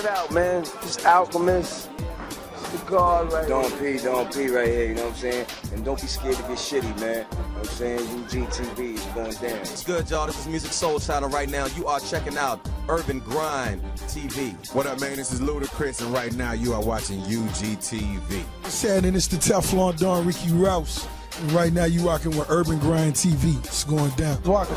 it out, man. It's Alchemist. It's the God right Don't pee right here, you know what I'm saying? And don't be scared to get shitty, man. You know what I'm saying? UGTV is going down. It's good, y'all. This is Music Soul Channel right now. You are checking out Urban Grind TV. What up, man? This is Ludacris, and right now you are watching UGTV. What's happening? It's the Teflon Don Ricky Rouse. And right now you rocking with Urban Grind TV. It's going down. Flock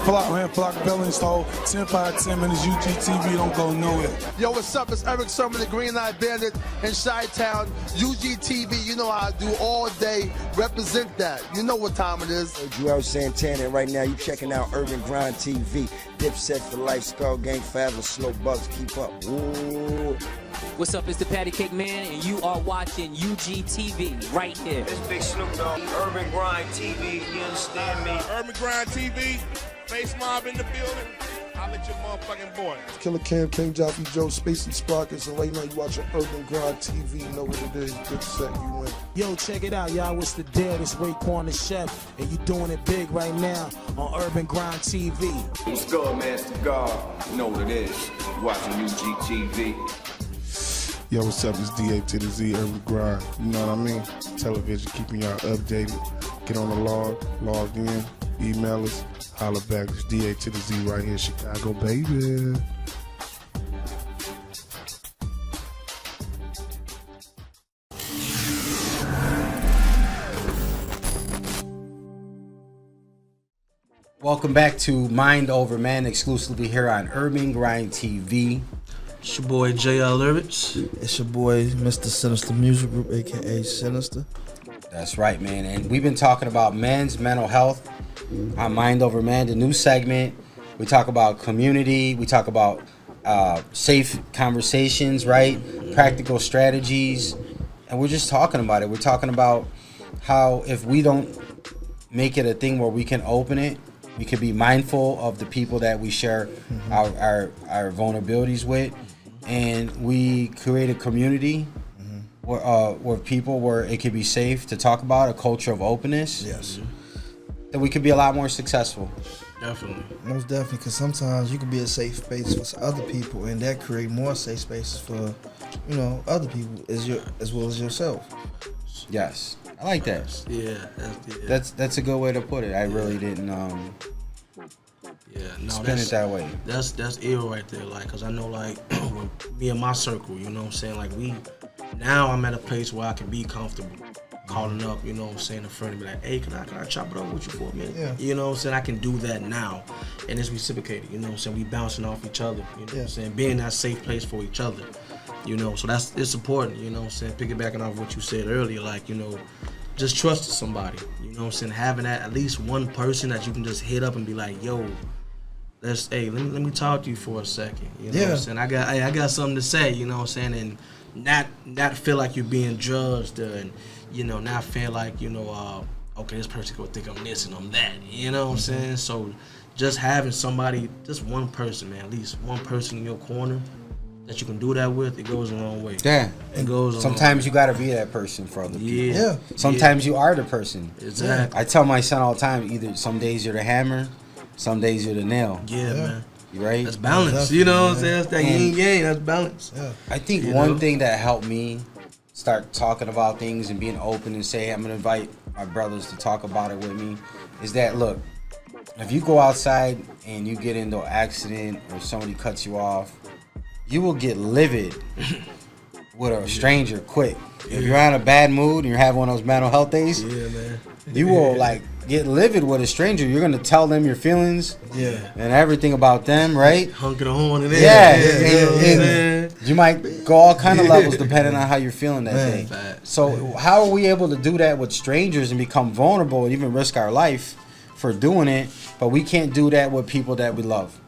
Bell install 10 5 10 minutes. UGTV don't go nowhere. Yo, what's up? It's Eric Sermon, the Green Light Bandit in Chi-Town. UGTV, you know how I do all day. Represent that. You know what time it is. You out Santana, and right now you checking out Urban Grind TV. Dipset for life, Skull Gang forever, Slow Bucks, keep up. Ooh. What's up, it's the Patty Cake Man, and you are watching UGTV right here. It's Big Snoop Dogg, Urban Grind TV, you understand me? Urban Grind TV, Face Mob in the building. I'll let your motherfucking boy. Killer Cam, King Joffy, Joe, Spacey Sprockets, and right now you watching Urban Grind TV. You know what it is. Dipset, you win. Yo, check it out, y'all. It's the dead. It's Raekwon the Chef, and you doing it big right now on Urban Grind TV. What's good, man? It's the God. You know what it is. You're watching UGTV. Yo, what's up? It's DA to the Z, Urban Grind. You know what I mean? Television, keeping y'all updated. Get on the log in, email us, holla back. It's DA to the Z right here, Chicago, baby. Welcome back to Mind Over Man, exclusively here on Urban Grind TV. It's your boy JL Lyrics. It's your boy Mr. Sinister Music Group, aka Sinister. That's right, man. And we've been talking about men's mental health on Mind Over Man, the new segment. We talk about community. We talk about safe conversations, right? Practical strategies. And we're just talking about it. We're talking about how if we don't make it a thing where we can open it, we can be mindful of the people that we share our vulnerabilities with. And we create a community where people, where it could be safe to talk about, a culture of openness. Yes. That we could be a lot more successful. Definitely. Most definitely, because sometimes you can be a safe space for other people, and that create more safe spaces for, other people as well as yourself. Yes, I like that. Yeah, that's a good way to put it. I really didn't spin it that way. That's ill right there, like, cause I know, like, when me and my circle, you know what I'm saying, like, now I'm at a place where I can be comfortable calling up, you know what I'm saying, a friend and be like, hey, can I chop it up with you for a minute? Yeah. You know what I'm saying? I can do that now, and it's reciprocated, you know what I'm saying? We bouncing off each other, you know what I'm saying? Being that safe place for each other, you know, so it's important, you know what I'm saying? Piggybacking off what you said earlier, like, just trusting somebody, you know what I'm saying? Having that at least one person that you can just hit up and be like, yo, let me talk to you for a second. You know what I'm saying? I got something to say, you know what I'm saying? And not feel like you're being judged and, not feel like, okay, this person gonna think I'm this and I'm that. You know what I'm saying? So just having somebody, just one person, man, at least one person in your corner that you can do that with, it goes a long way. Yeah. It goes a Sometimes you gotta be that person for other people. Yeah. Sometimes you are the person. Exactly. I tell my son all the time, either some days you're the hammer, some days you're the nail. Yeah, man. Right? That's balance. You know what I'm saying? That's that yin yang. That's balance. Yeah. I think one thing that helped me start talking about things and being open and say, I'm going to invite my brothers to talk about it with me, is that, look, if you go outside and you get into an accident or somebody cuts you off, you will get livid with a stranger quick. If you're in a bad mood and you're having one of those mental health days, you will, get livid with a stranger. You're gonna tell them your feelings, and everything about them, right? Honking the horn and and you might go all kind of levels depending on how you're feeling that day. So how are we able to do that with strangers and become vulnerable and even risk our life for doing it, but we can't do that with people that we love?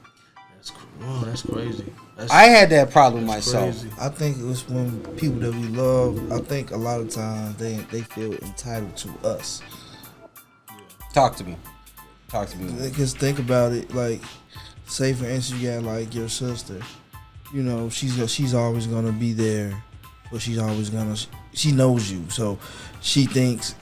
That's crazy. I had that problem myself. Crazy. I think it was when people that we love, I think a lot of times they feel entitled to us. Talk to me. Because think about it, like, say for instance you got like your sister, she's always gonna be there, but she knows you, so she thinks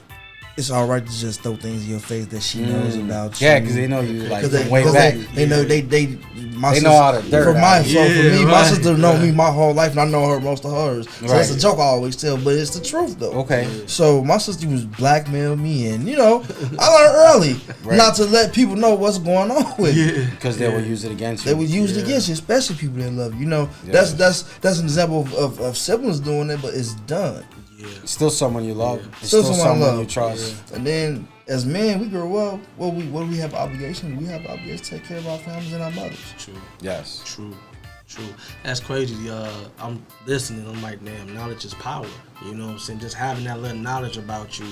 it's all right to just throw things in your face that she knows about you. Yeah, because they know you like way cause back. They know they my they sister, know how to dirt. For me, right. my sister know me my whole life, and I know her most of hers. So Right. it's a joke I always tell, but it's the truth though. Okay. So my sister was blackmail me, and I learned early not to let people know what's going on with me. Because they will use it against you. They would use it against you, especially people that love you. That's an example of siblings doing it, but it's done. Still someone you love. It's Still someone I love. you trust. And then as men, we grow up. What do we have obligation? We have obligation to take care of our families and our mothers. True. Yes. True. That's crazy. I'm listening. I'm like, damn, knowledge is power. You know what I'm saying? Just having that little knowledge about you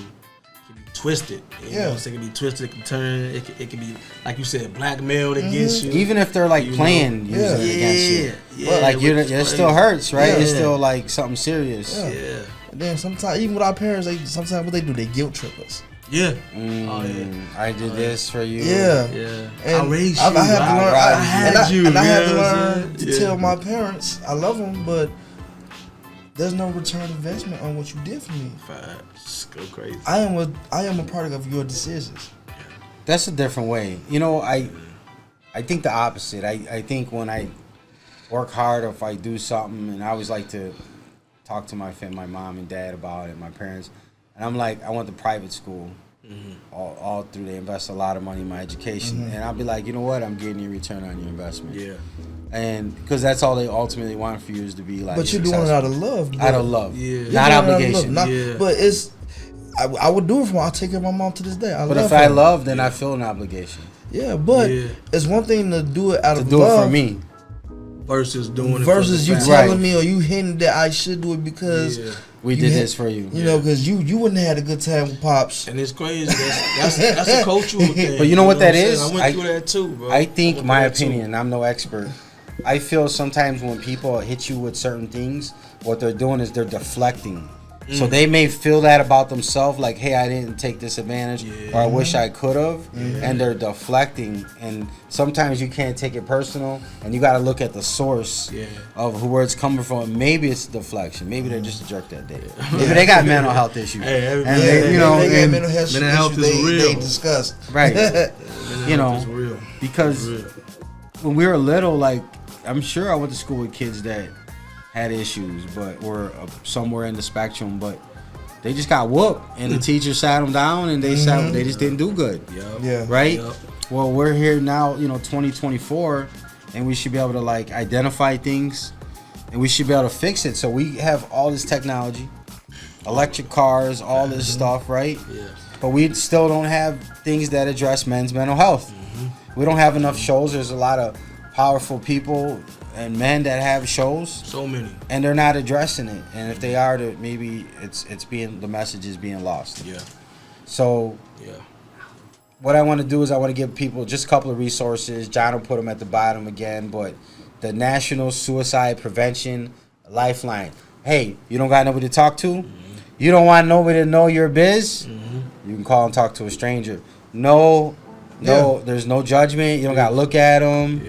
can be twisted. You know what I'm saying? It can be twisted. It can turn. It can be, like you said, blackmailed against you. Even if they're like playing using it against you. Yeah. Like it still hurts, right? Yeah. It's still like something serious. Yeah. And then sometimes, even with our parents, sometimes what they do, they guilt trip us. Yeah. I did this for you. Yeah. And I raised you. I had to learn. I had you. And I had to learn to tell my parents I love them, but there's no return investment on what you did for me. Facts. Go crazy. I am a product of your decisions. That's a different way. I think the opposite. I think when I work hard or if I do something, and I always like to talk to my mom and dad about it, my parents, and I'm like, I went to private school. All through, they invest a lot of money in my education, and I'll be like, you know what, I'm getting your return on your investment. Yeah. And because that's all they ultimately want for you is to be like. But you're doing it out of love. Out of love, yeah. Not obligation. But it's, I would do it for. I take care of my mom to this day. But if I love, then I feel an obligation. Yeah, but it's one thing to do it out of do love. it for me. Versus doing it versus for you the telling me or you hinting that I should do it because we did this for you. You know, because you wouldn't have had a good time with pops. And it's crazy. That's a cultural thing. But you know what that is? I went through that too, bro. I think, my opinion, I'm no expert. I feel sometimes when people hit you with certain things, what they're doing is they're deflecting. So they may feel that about themselves, like, hey, I didn't take this advantage, or I wish I could have, and they're deflecting. And sometimes you can't take it personal, and you got to look at the source of where it's coming from. Maybe it's deflection. Maybe they're just a jerk that day. Maybe they got mental health issues. They got mental health issues they discussed. Right. Is real. Because when we were little, like, I'm sure I went to school with kids that had issues, but were somewhere in the spectrum, but they just got whooped, and the teacher sat them down, and they just didn't do good. Right. Well, we're here now, 2024, and we should be able to like identify things, and we should be able to fix it. So we have all this technology, electric cars, all this stuff, right? But we still don't have things that address men's mental health. We don't have enough shows. There's a lot of powerful people and men that have shows, so many, and they're not addressing it. And if they are, maybe the message is being lost. So what I want to do is I want to give people just a couple of resources. John will put them at the bottom again, but the National Suicide Prevention Lifeline. Hey, you don't got nobody to talk to? You don't want nobody to know your biz? You can call and talk to a stranger. No, there's no judgment. You don't got to look at them.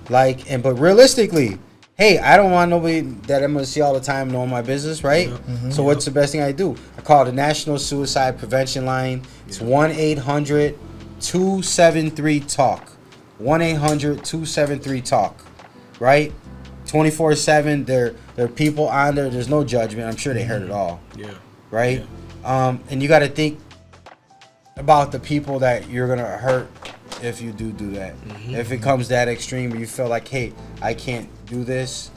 But realistically, hey, I don't want nobody that I'm gonna see all the time knowing my business, right? So what's the best thing I do? I call the National Suicide Prevention Line. It's 1-800-273-TALK. 1-800-273-TALK. Right? 24/7. There are people on there. There's no judgment. I'm sure they heard it all. Right? And you got to think about the people that you're gonna hurt if you do that. If it comes that extreme, you feel like, hey, I can't do this,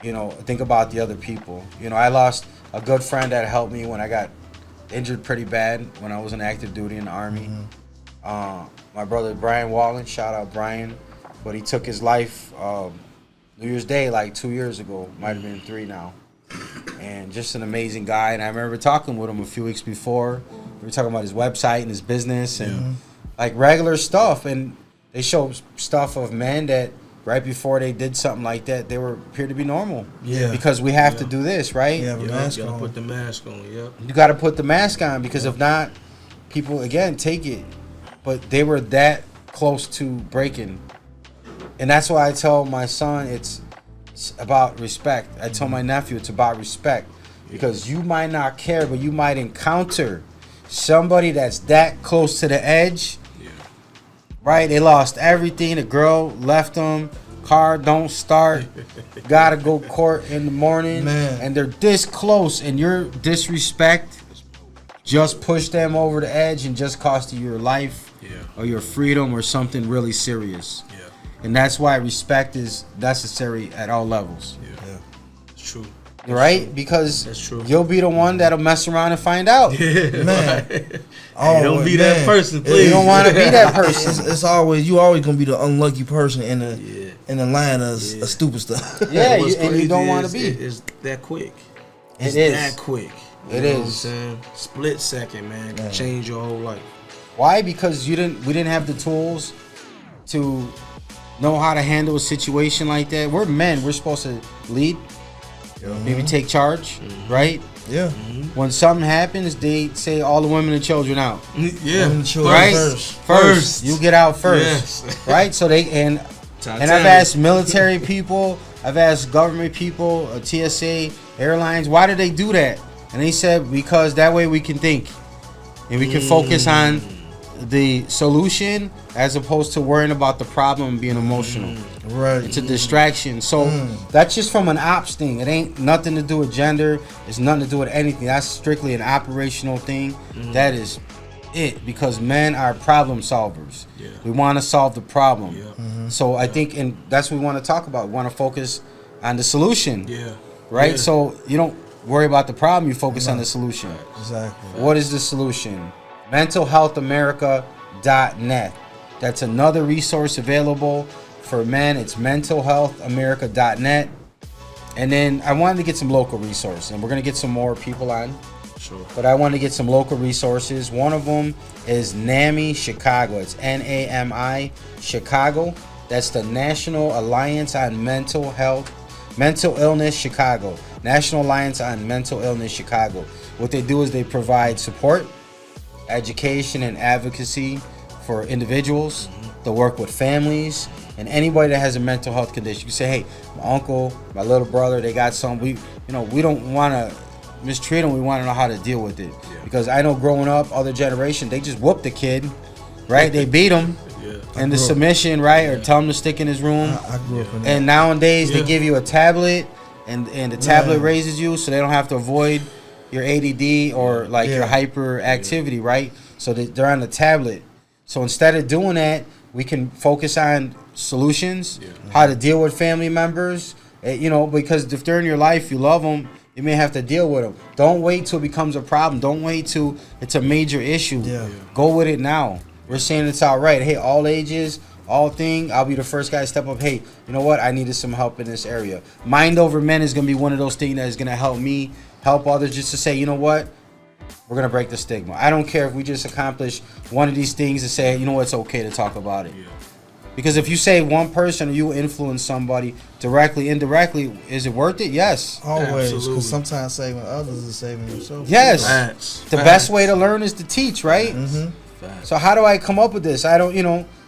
think about the other people. I lost a good friend that helped me when I got injured pretty bad when I was in active duty in the Army. My brother Brian Wallen, shout out Brian, but he took his life New Year's Day like 2 years ago, might have been 3 now. And just an amazing guy, and I remember talking with him a few weeks before. We were talking about his website and his business and like regular stuff, and they show stuff of men that right before they did something like that, they appeared to be normal. Because we have to do this, right? You gotta put the mask on. You gotta put the mask on, because if not, people again take it. But they were that close to breaking, and that's why I tell my son it's about respect. I tell my nephew it's about respect, because you might not care, but you might encounter somebody that's that close to the edge, right? They lost everything. The girl left them. Car don't start. Gotta go court in the morning. Man. And they're this close, and your disrespect just pushed them over the edge and just cost you your life or your freedom or something really serious. Yeah. And that's why respect is necessary at all levels. Yeah. It's true. Right? Because that's true. You'll be the one that'll mess around and find out. Yeah, man. Hey, don't be that person, please. You don't want to be that person. It's always you always gonna be the unlucky person in the line of stupid stuff. Yeah, and you don't want to be. It's that quick. It's is that quick. It know what I'm is. saying? Split second, man, can change your whole life. Why? Because we didn't have the tools to know how to handle a situation like that. We're men. We're supposed to lead, maybe take charge, right? Yeah. When something happens, they say all the women and children out. Yeah. Women and children Right? First. You get out first. Yes. Right? So and I've asked military people, I've asked government people, TSA, airlines, why do they do that? And they said because that way we can think and we can focus on the solution as opposed to worrying about the problem and being emotional. Right. It's a distraction. So that's just from an ops thing. It ain't nothing to do with gender. It's nothing to do with anything. That's strictly an operational thing. That is it, because men are problem solvers. Yeah. We want to solve the problem. Yeah. So I think, and that's what we want to talk about. We want to focus on the solution. Yeah. Right? Yeah. So you don't worry about the problem, you focus on the solution. Exactly. What is the solution? mentalhealthamerica.net. That's another resource available for men. It's mentalhealthamerica.net. And then I wanted to get some local resources, and we're going to get some more people on. Sure. But I want to get some local resources. One of them is NAMI Chicago. It's NAMI Chicago. That's the National Alliance on Mental Illness Chicago. National Alliance on Mental Illness Chicago. What they do is they provide support, education, and advocacy for individuals. They work with families and anybody that has a mental health condition. You say, hey, my uncle, my little brother, they got some. We don't want to mistreat them. We want to know how to deal with it. Because I know growing up, other generation, they just whooped the kid, right? They beat him. And the submission, right? Or tell him to stick in his room. I grew up in that. And nowadays they give you a tablet, and the tablet raises you, so they don't have to avoid your ADD or like your hyperactivity, right? So they're on the tablet. So instead of doing that, we can focus on solutions, how to deal with family members, because if they're in your life, you love them, you may have to deal with them. Don't wait till it becomes a problem. Don't wait till it's a major issue. Go with it now. We're saying it's all right. Hey, all ages, all thing. I'll be the first guy to step up. Hey, you know what? I needed some help in this area. Mind Over Men is going to be one of those things that is going to help me, help others, just to say, you know what? We're going to break the stigma. I don't care if we just accomplish one of these things to say, you know what? It's okay to talk about it. Because if you say one person or you influence somebody directly, indirectly, is it worth it? Yes. Always. Because sometimes saving others is saving yourself. Yes. The best way to learn is to teach, right? So how do I come up with this? I don't,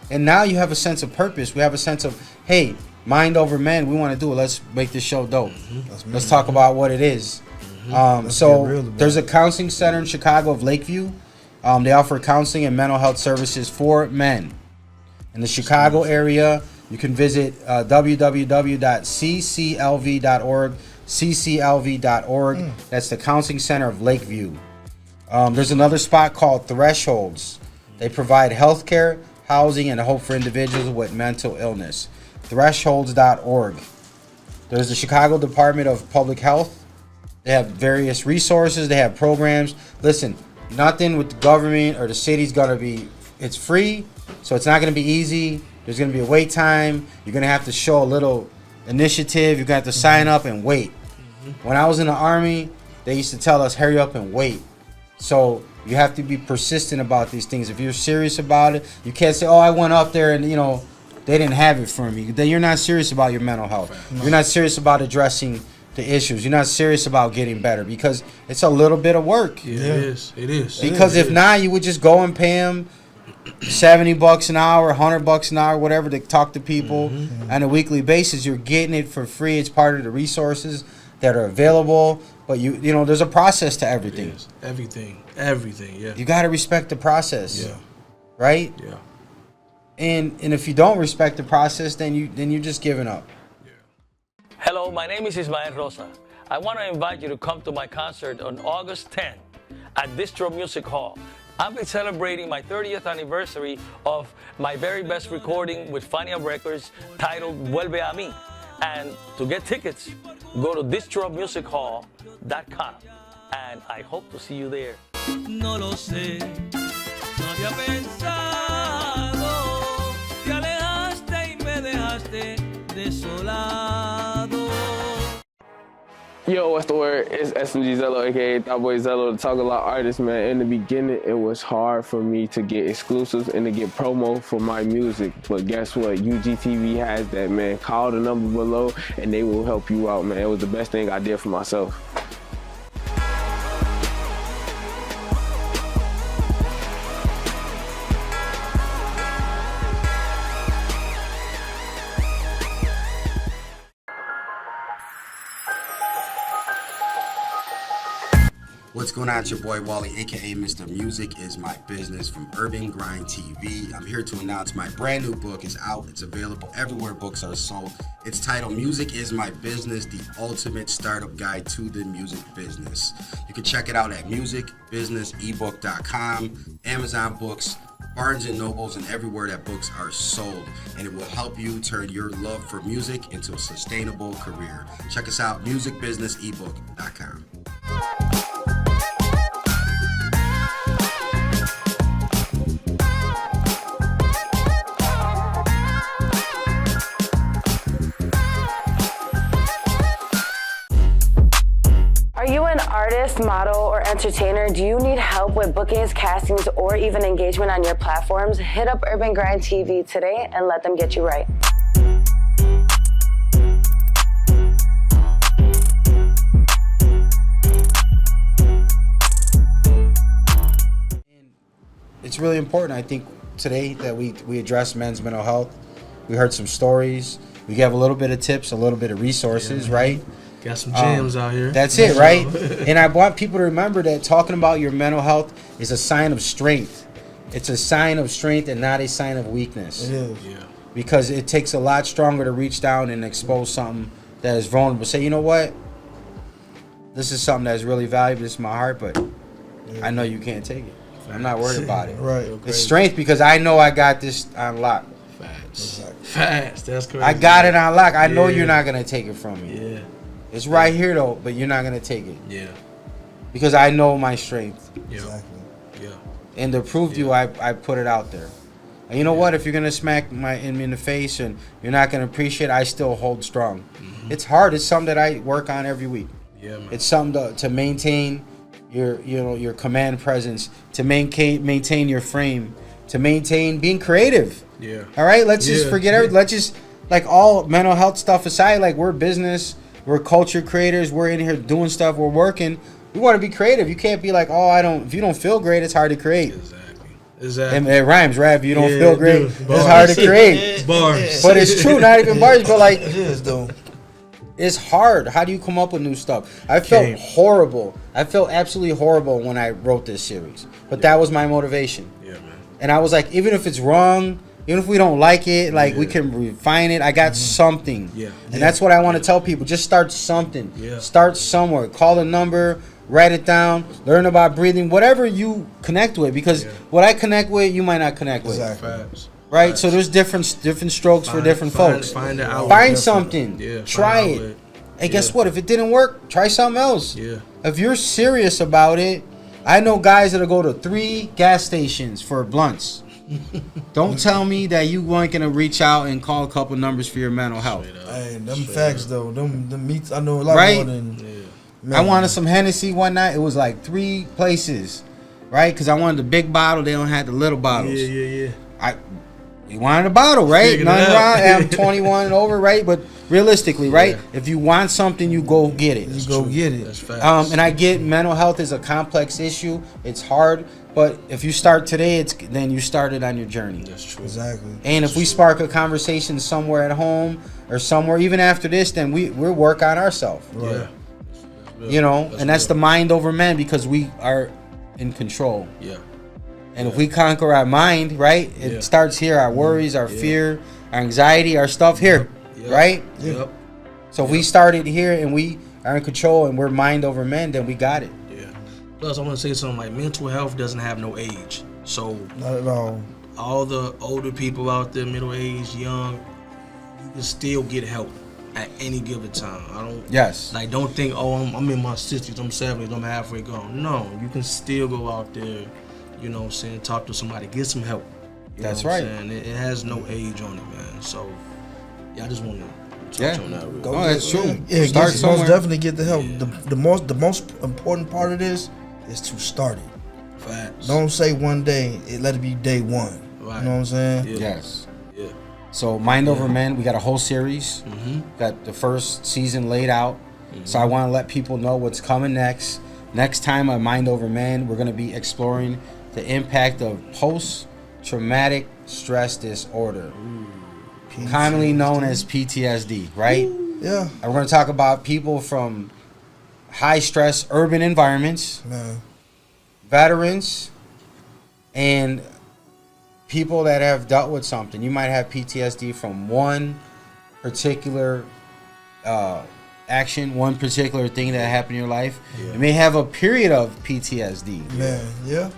and now you have a sense of purpose. We have a sense of, hey, Mind Over Men, we want to do it. Let's make this show dope. Let's talk about what it is. So there's a counseling center in Chicago of Lakeview. They offer counseling and mental health services for men. In the Chicago area, you can visit www.cclv.org, cclv.org. That's the counseling center of Lakeview. There's another spot called Thresholds. They provide health care, housing, and hope for individuals with mental illness. Thresholds.org. There's the Chicago Department of Public Health. They have various resources. They have programs. Listen, nothing with the government or the city's going to be, it's free, so it's not going to be easy. There's going to be a wait time. You're going to have to show a little initiative. You're going to have to sign up and wait. When I was in the Army, they used to tell us, hurry up and wait. So you have to be persistent about these things. If you're serious about it, you can't say, oh, I went up there and, they didn't have it for me. Then you're not serious about your mental health. You're not serious about addressing the issues. You're not serious about getting better, because it's a little bit of work. Yeah, it is. Because if not, you would just go and pay them $70 an hour, $100 an hour, whatever, to talk to people on a weekly basis. You're getting it for free. It's part of the resources that are available. But you know, there's a process to everything. Yes. Everything, yeah. You got to respect the process. Yeah. Right? Yeah. And if you don't respect the process, then you're just giving up. Hello, my name is Ismael Rosa. I want to invite you to come to my concert on August 10th at Distro Music Hall. I'll be celebrating my 30th anniversary of my very best recording with FANIA Records titled Vuelve a mí. And to get tickets, go to distromusichall.com. And I hope to see you there. No lo sé, no había pensado, te alejaste y me dejaste desolado. Yo, what's the word? It's SMG Zello, aka Thought Boy Zello, the Talk A Lot artist, man. In the beginning, it was hard for me to get exclusives and to get promo for my music. But guess what? UGTV has that, man. Call the number below and they will help you out, man. It was the best thing I did for myself. What's going on? It's your boy Wally, aka Mr. Music Is My Business from Urban Grind TV. I'm here to announce my brand new book is out. It's available everywhere books are sold. It's titled Music Is My Business, the ultimate startup guide to the music business. You can check it out at musicbusinessebook.com, Amazon Books, Barnes & Nobles, and everywhere that books are sold. And it will help you turn your love for music into a sustainable career. Check us out, musicbusinessebook.com. Are you an artist, model, or entertainer? Do you need help with bookings, castings, or even engagement on your platforms? Hit up Urban Grind TV today and let them get you right. It's really important, I think, today that we address men's mental health. We heard some stories. We gave a little bit of tips, a little bit of resources, right? Got some gems out here. That's it, right? And I want people to remember that talking about your mental health is a sign of strength. It's a sign of strength and not a sign of weakness. It is. Yeah. Because it takes a lot stronger to reach down and expose something that is vulnerable. Say, you know what? This is something that's really valuable. This is my heart, but I know you can't take it. I'm not worried about it. Right. It's strength because I know I got this on lock. Facts. Facts. That's crazy. I got it on lock. I know you're not going to take it from me. Yeah. It's right here, though, but you're not going to take it. Yeah. Because I know my strength. Yeah. Exactly. Yeah. And to prove to you, I put it out there. And you know what? If you're going to smack me in the face and you're not going to appreciate it, I still hold strong. Mm-hmm. It's hard. It's something that I work on every week. Yeah, man. It's something to maintain your command presence, to maintain your frame, to maintain being creative. Yeah. All right? Let's just forget everything. Let's just, like, all mental health stuff aside, like, we're business. We're culture creators. We're in here doing stuff. We're working. We want to be creative. You can't be like, if you don't feel great, it's hard to create. Exactly. And it rhymes, right? If you don't feel great, dude. it's hard to create. Bars. But it's true, not even bars, but like, It is, though. it's hard. How do you come up with new stuff? I felt horrible. I felt absolutely horrible when I wrote this series. But that was my motivation. Yeah, man. And I was like, even if it's wrong, even if we don't like it, like we can refine it. I got something. Yeah. And that's what I want to tell people. Just start something. Yeah. Start somewhere. Call a number. Write it down. Learn about breathing. Whatever you connect with. Because what I connect with, you might not connect with. Facts. Right? Facts. So there's different strokes for different folks. Find an outlet. Find something. Yeah. Try find an it. outlet. And guess what? If it didn't work, try something else. Yeah. If you're serious about it, I know guys that'll go to 3 gas stations for blunts. Don't tell me that you weren't gonna reach out and call a couple numbers for your mental health. Hey, them facts though. Them meats. I know a lot Right? more than. I wanted some Hennessy one night. It was like 3 places, right? Because I wanted the big bottle. They don't have the little bottles. Yeah. You wanted a bottle, right? Figured it Nothing out. wrong. I'm 21 and over, right? But realistically, right? If you want something, you go get it. You go get it. That's facts. And I get mental health is a complex issue. It's hard, but if you start today, then you started on your journey. That's true. Exactly. And if we spark a conversation somewhere at home or somewhere, even after this, then we'll work on ourselves. Yeah. You know, and that's the mind over man because we are in control. Yeah. And if we conquer our mind, right, it starts here. Our worries, our fear, our anxiety, our stuff here, right? Yep. So if we started here and we are in control and we're mind over man, then we got it. Yeah. Plus, I want to say something like mental health doesn't have no age. So not at all. All the older people out there, middle aged, young, you can still get help at any given time. I don't. Yes. Like, don't think, oh, I'm in my 60s, I'm 70s, I'm halfway gone. No, you can still go out there. You know what I'm saying? Talk to somebody, get some help. That's right. It has no age on it, man. So, yeah, I just want to touch on that real quick. That's true. Yeah, start somewhere. Most definitely get the help. The most important part of this is to start it. Facts. Don't say one day. Let it be day one. Right. You know what I'm saying? Yeah. Yes. Yeah. So Mind Over Men, we got a whole series. Got the first season laid out. So I want to let people know what's coming next. Next time on Mind Over Men, we're going to be exploring the impact of post-traumatic stress disorder, commonly known as PTSD, right? Yeah. And we're going to talk about people from high-stress urban environments, veterans, and people that have dealt with something. You might have PTSD from one particular action, one particular thing that happened in your life. You may have a period of PTSD. Man, yeah.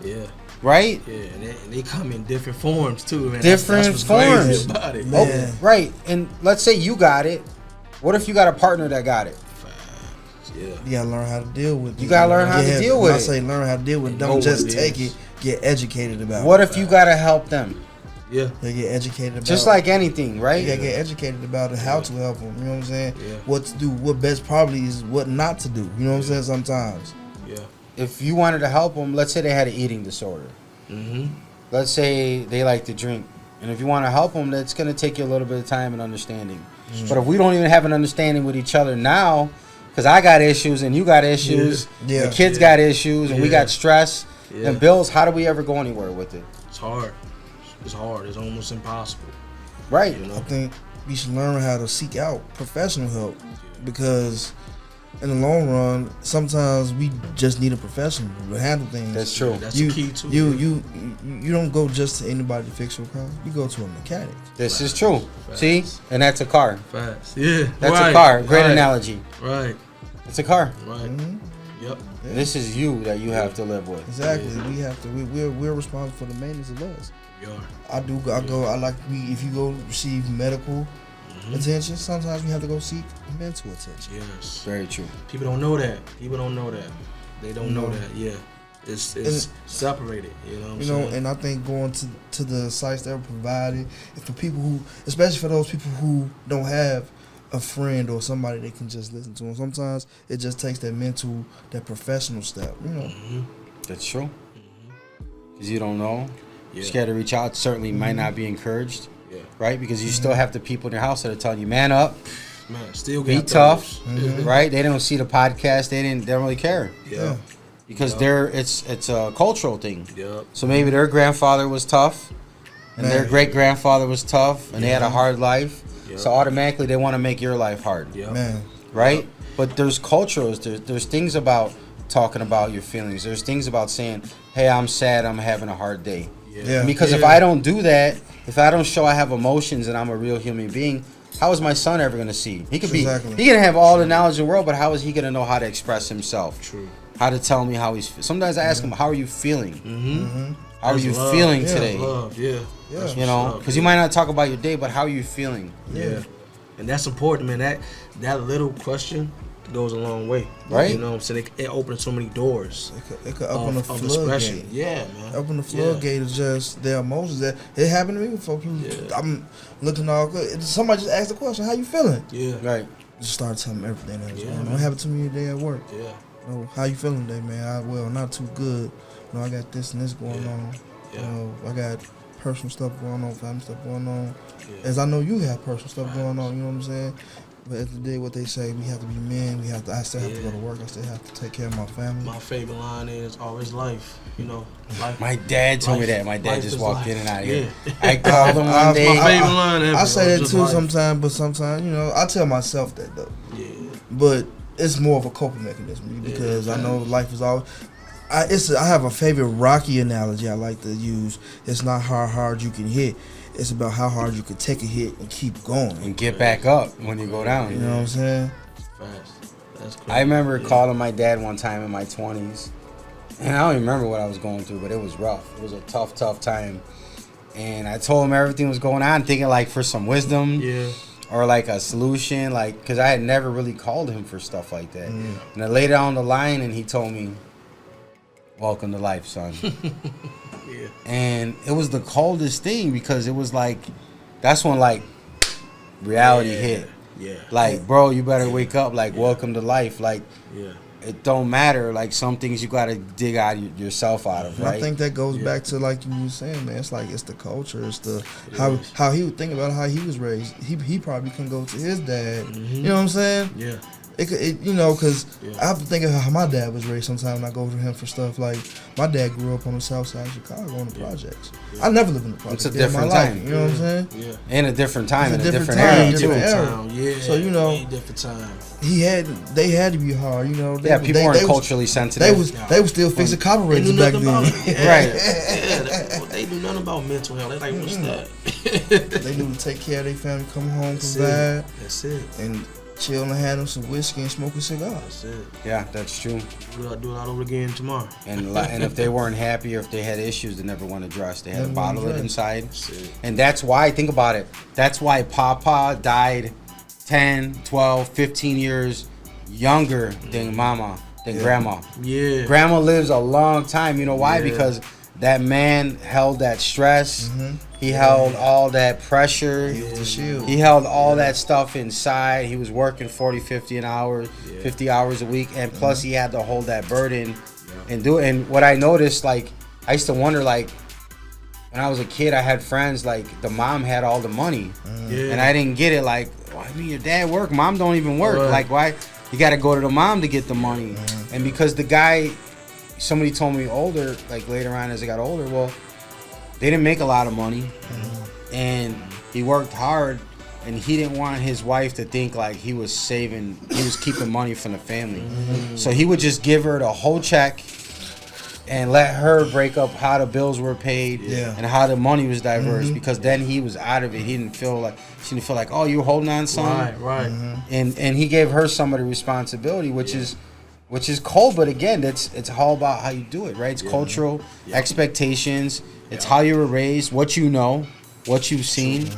Yeah. Right? Yeah, and they come in different forms too, man. Different that's what's forms. crazy about it. Oh, right. And let's say you got it. What if you got a partner that got it? Yeah. You gotta learn how to deal with it. You gotta learn how to deal with it. I say learn how to deal with it. Don't just take it. Get educated about it. What if you gotta help them? Yeah. They get educated about it. Just like anything, right? You gotta get educated about it, how to help them. You know what I'm saying? Yeah. What to do, what best probably is what not to do. You know what I'm saying? Sometimes. Yeah. If you wanted to help them, let's say they had an eating disorder. Let's say they like to drink. And if you want to help them, that's going to take you a little bit of time and understanding. But if we don't even have an understanding with each other now, because I got issues and you got issues, the kids got issues, and we got stress and bills, how do we ever go anywhere with it? It's hard. It's hard. It's almost impossible. Right. You know? I think we should learn how to seek out professional help because in the long run, sometimes we just need a professional to handle things. That's true. That's the key too. You don't go just to anybody to fix your car. You go to a mechanic. This is true. See? And that's a car. Fast. Yeah. That's a car. Great analogy. Right. It's a car. Right. Yep. Yeah. This is you that you have to live with. Exactly. We have to. We're responsible for the maintenance of us. We are. I like. If you go receive medical attention, sometimes we have to go seek mental attention. Yes. Very true. People don't know that. They don't know that. Yeah. It's separated. You know what I'm saying? And I think going to the sites that are provided, and for people who, especially for those people who don't have a friend or somebody they can just listen to them. Sometimes it just takes that professional step, you know. That's true. Because you don't know. You're scared to reach out. Certainly might not be encouraged. Yeah. Right? Because you still have the people in your house that are telling you, man up. Man, still be tough. Right? They don't see the podcast. They don't really care. Yeah. Because it's a cultural thing. Yep. So maybe their grandfather was tough. And their great grandfather was tough. And they had a hard life. So automatically they want to make your life hard. Man. Right? But there's cultures, there's things about talking about your feelings. There's things about saying, hey, I'm sad, I'm having a hard day. Yeah. Because if I don't do that, if I don't show I have emotions and I'm a real human being, how is my son ever going to see? He could he can have all the knowledge in the world, but how is he going to know how to express himself? True. How to tell me how he's feeling. Sometimes I ask him, how are you feeling? How are you feeling today? Love. Yeah. You know, because you might not talk about your day, but how are you feeling? Yeah. And that's important, man. That little question goes a long way. Right? You know what I'm saying? It opens so many doors. It could open the floodgate. Yeah, man. Open the floodgate of just their emotions. That it happened to me before. I'm looking all good. Somebody just asked the question, how you feeling? Yeah. Right. Just start telling them everything that was going on. What happened to me today at work? Yeah. You know, how you feeling today, man? Not too good. You know, I got this and this going on. Yeah. You know, I got personal stuff going on, family stuff going on. As I know you have personal stuff going on, you know what I'm saying? But at the day, what they say, we have to be men. I still have to go to work. I still have to take care of my family. My favorite line is always life. You know, life. My dad told me that. My dad just walked in and out of here. Yeah. I called him one day. My favorite line ever. I say that too life. sometimes, but sometimes, you know, I tell myself that though. Yeah. But it's more of a coping mechanism because I know life is always. I have a favorite Rocky analogy I like to use. It's not how hard you can hit. It's about how hard you can take a hit and keep going. And get back up when you go down. You know what I'm saying? That's crazy. I remember calling my dad one time in my 20s. And I don't even remember what I was going through, but it was rough. It was a tough time. And I told him everything was going on, thinking like for some wisdom. Yeah. Or like a solution, like, because I had never really called him for stuff like that. And I laid down the line and he told me, welcome to life, son. Yeah. And it was the coldest thing because it was like, that's when like reality hit. Yeah. Like, bro, you better wake up. Like, welcome to life. Like, it don't matter. Like, some things you got to dig yourself out of, right? I think that goes back to like you were saying, man. It's like it's the culture. It's the how he would think about how he was raised. He probably couldn't go to his dad. You know what I'm saying? Yeah. You know, because I have to think of how my dad was raised sometimes when I go to him for stuff. Like, my dad grew up on the south side of Chicago on the projects. I never lived in the projects. It's a different time. You know what I'm saying? Yeah. And a different time, it's and a different era, too. Yeah. So, you know, different time. They had to be hard, you know. People weren't culturally sensitive. They was still fixing carburetors back then. Right. They knew nothing about mental health. They like, what's that? They knew to take care of their family, come home, provide. That's it. And chill and have them some whiskey and smoke a cigar. That's it. Yeah, that's true. We'll do it all over again tomorrow. And if they weren't happy or if they had issues, they never want to address. They had to bottle it inside. And that's why, think about it, that's why Papa died 10, 12, 15 years younger than Mama, than Grandma. Yeah. Grandma lives a long time. You know why? Because that man held that stress. He held all that pressure. He was the shield. He held all that stuff inside. He was working 40, 50 an hour, 50 hours a week. And plus he had to hold that burden and do it. And what I noticed, like, I used to wonder, like, when I was a kid, I had friends, like, the mom had all the money. And I didn't get it. Like, well, I mean, your dad work. Mom don't even work. Like, why? You got to go to the mom to get the money. And because the guy, somebody told me older, like later on as I got older, well, they didn't make a lot of money. And he worked hard, and he didn't want his wife to think like he was keeping money from the family. So he would just give her the whole check and let her break up how the bills were paid and how the money was diverse, because then he was out of it. She didn't feel like, oh, you're holding on something. Right. And he gave her some of the responsibility, which is cold, but again, it's all about how you do it, right? It's cultural expectations. It's how you were raised, what you know, what you've seen.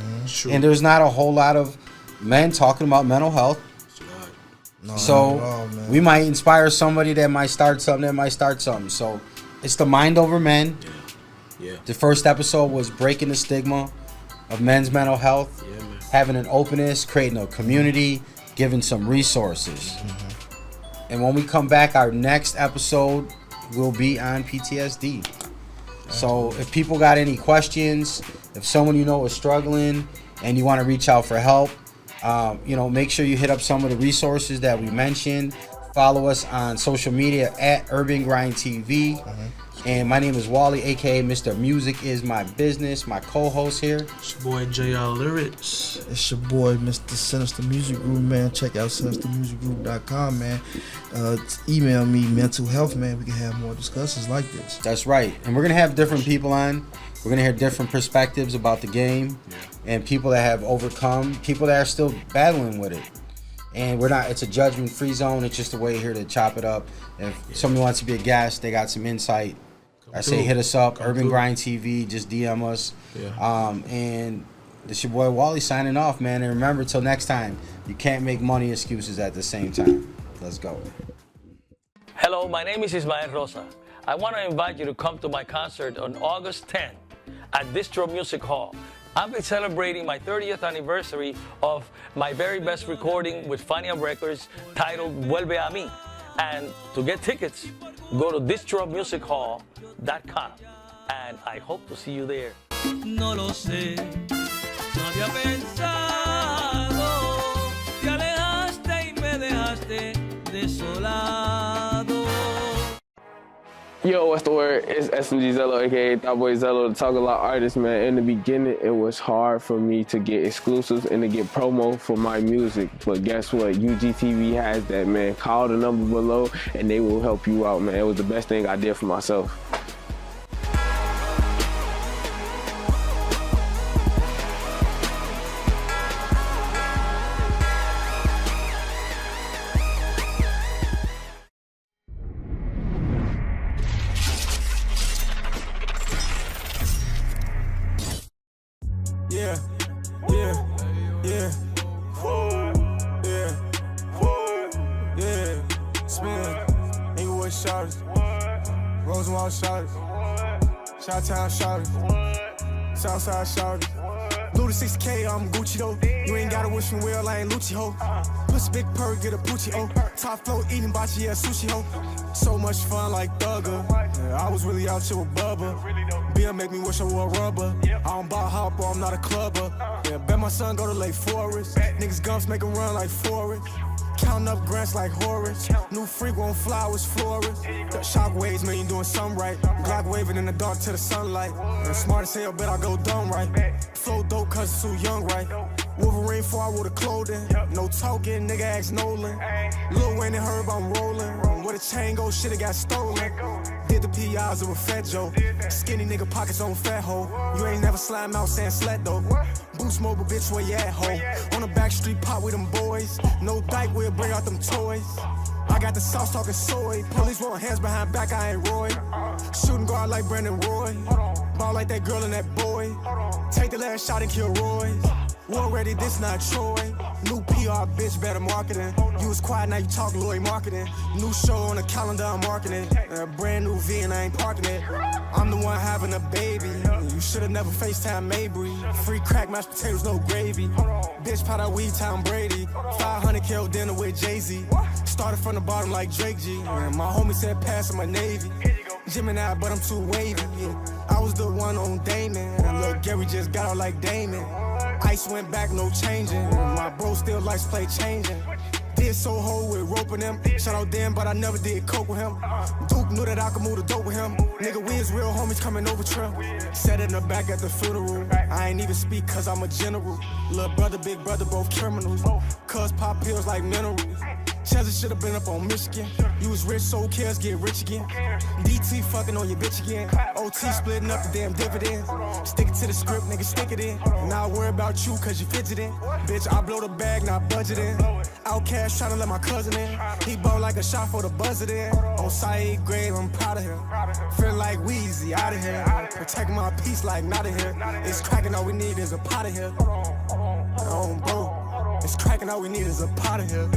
And there's not a whole lot of men talking about mental health. So we might inspire somebody that might start something. So it's the Mind Over Men. The first episode was breaking the stigma of men's mental health, having an openness, creating a community, giving some resources. And when we come back, our next episode will be on PTSD. So if people got any questions, if someone you know is struggling and you want to reach out for help, make sure you hit up some of the resources that we mentioned. Follow us on social media at Urban Grind TV. And my name is Wally, aka Mr. Music Is My Business, my co-host here. It's your boy JR Lyrics. It's your boy Mr. Sinister Music Group, man. Check out sinistermusicgroup.com, man. Email me mental health, man. We can have more discussions like this. That's right. And we're gonna have different people on. We're gonna hear different perspectives about the game, and people that have overcome, people that are still battling with it. And it's a judgment-free zone. It's just a way here to chop it up. If somebody wants to be a guest, they got some insight, I say hit us up, Urban Grind TV, just DM us. And it's your boy Wally signing off, man. And remember, till next time, you can't make money excuses at the same time. Let's go. Hello, my name is Ismael Rosa. I want to invite you to come to my concert on August 10th at Distro Music Hall. I'll be celebrating my 30th anniversary of my very best recording with FANIA Records titled Vuelve a mí. And to get tickets, go to distromusichall.com. And I hope to see you there. No lo sé, no había pensado, te alejaste y me dejaste desolado. Yo, what's the word? It's SMG Zello, aka Thought Boy Zello, the Talk A Lot artist, man. In the beginning, it was hard for me to get exclusives and to get promo for my music. But guess what? UGTV has that, man. Call the number below and they will help you out, man. It was the best thing I did for myself. Yeah, yeah, yeah, yeah, spin, Inglewood shouters, Rosenwald shouters, Chi-Town shouters, Southside shouters. Luda 6K, I'm Gucci though. You ain't gotta wish me well, I ain't Lucci ho. Pussy big purr, get a Poochie oh. Top flow, eating bachi, yeah, sushi ho. So much fun like Thugger. Yeah, I was really out here with Bubba. Beer make me wish I wore rubber. I don't buy hopper, I'm not a clubber. Yeah, bet my son go to Lake Forest. Niggas gumps make him run like Forrest. Counting up grants like Horace. New freak won't flowers, florist. The shockwaves man, you doing something right. Glock waving in the dark to the sunlight. And smart as hell, bet I go dumb right. Flow dope cause it's too young right. Wolverine for with the clothing. No talking, nigga ask Nolan. Lil Wayne and Herb, I'm rolling. Where the chain go, shit, it got stolen. Did the PIs of a fat Joe. Skinny nigga pockets on fat hoe. You ain't never slime out saying slut though. Boost mobile bitch, where you at hoe? On the back street pop with them boys. No dyke, we'll bring out them toys. I got the sauce talking soy. Police want hands behind back, I ain't Roy. Shooting guard like Brandon Roy. Ball like that girl and that boy. Take the last shot and kill Roy. War ready, this not Troy. New PR, bitch, better marketing. You was quiet, now you talk Lloyd marketing. New show on the calendar, I'm marketing. Brand new V and I ain't parking it. I'm the one having a baby. You should've never FaceTime Mabry. Free crack, mashed potatoes, no gravy. Bitch, pot out weed, Tom Brady. 500 kill dinner with Jay-Z. Started from the bottom like Drake G. My homie said pass in my Navy. Gemini, but I'm too wavy. I was the one on Damon. Look, Gary just got out like Damon. Ice went back, no changing. My bro still likes play changing. Did Soho with roping him. Shout out Dan, but I never did coke with him. Duke knew that I could move the dope with him. Nigga, we is real homies coming over trip. Sat in the back at the funeral. I ain't even speak cause I'm a general. Little brother, big brother, both criminals. Cuz pop pills like minerals. Chelsea should've been up on Michigan. You was rich, so cares get rich again. DT fucking on your bitch again. OT splitting up the damn dividends. Stick it to the script, nigga, stick it in. Now I worry about you cause you fidgeting. Bitch, I blow the bag, not budgeting. Outcast tryna let my cousin in. He bought like a shot for the buzzer in. On Saeed grave, I'm proud of him. Feel like Weezy, out of here. Protect my peace like not of here. It's cracking, all we need is a pot of here. Oh, bro. It's cracking, all we need is a pot of here.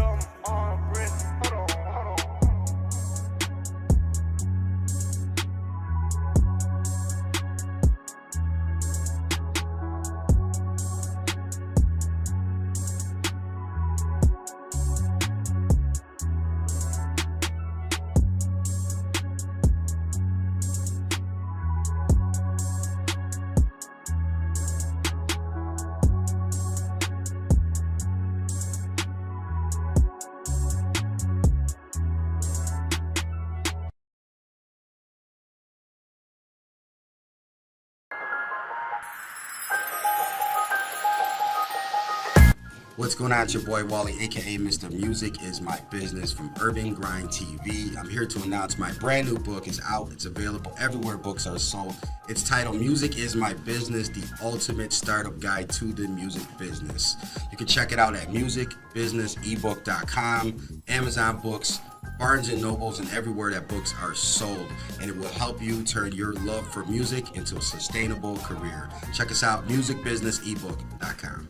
What's going on? It's your boy Wally, aka Mr. Music Is My Business from Urban Grind TV. I'm here to announce my brand new book is out. It's available everywhere books are sold. It's titled Music Is My Business, the ultimate startup guide to the music business. You can check it out at musicbusinessebook.com, Amazon Books, Barnes & Nobles, and everywhere that books are sold. And it will help you turn your love for music into a sustainable career. Check us out, musicbusinessebook.com.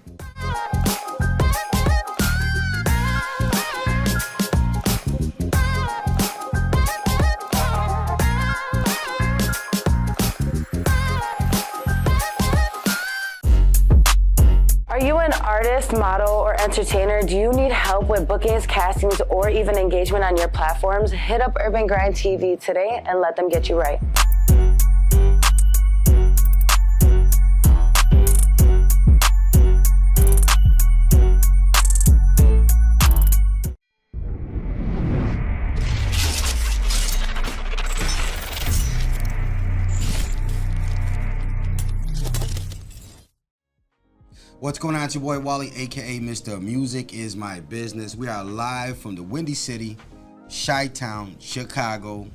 Are you an artist, model, or entertainer? Do you need help with bookings, castings, or even engagement on your platforms? Hit up Urban Grind TV today and let them get you right. What's going on? It's your boy Wally, aka Mr. Music Is My Business. We are live from the Windy City, Chi-Town, Chicago,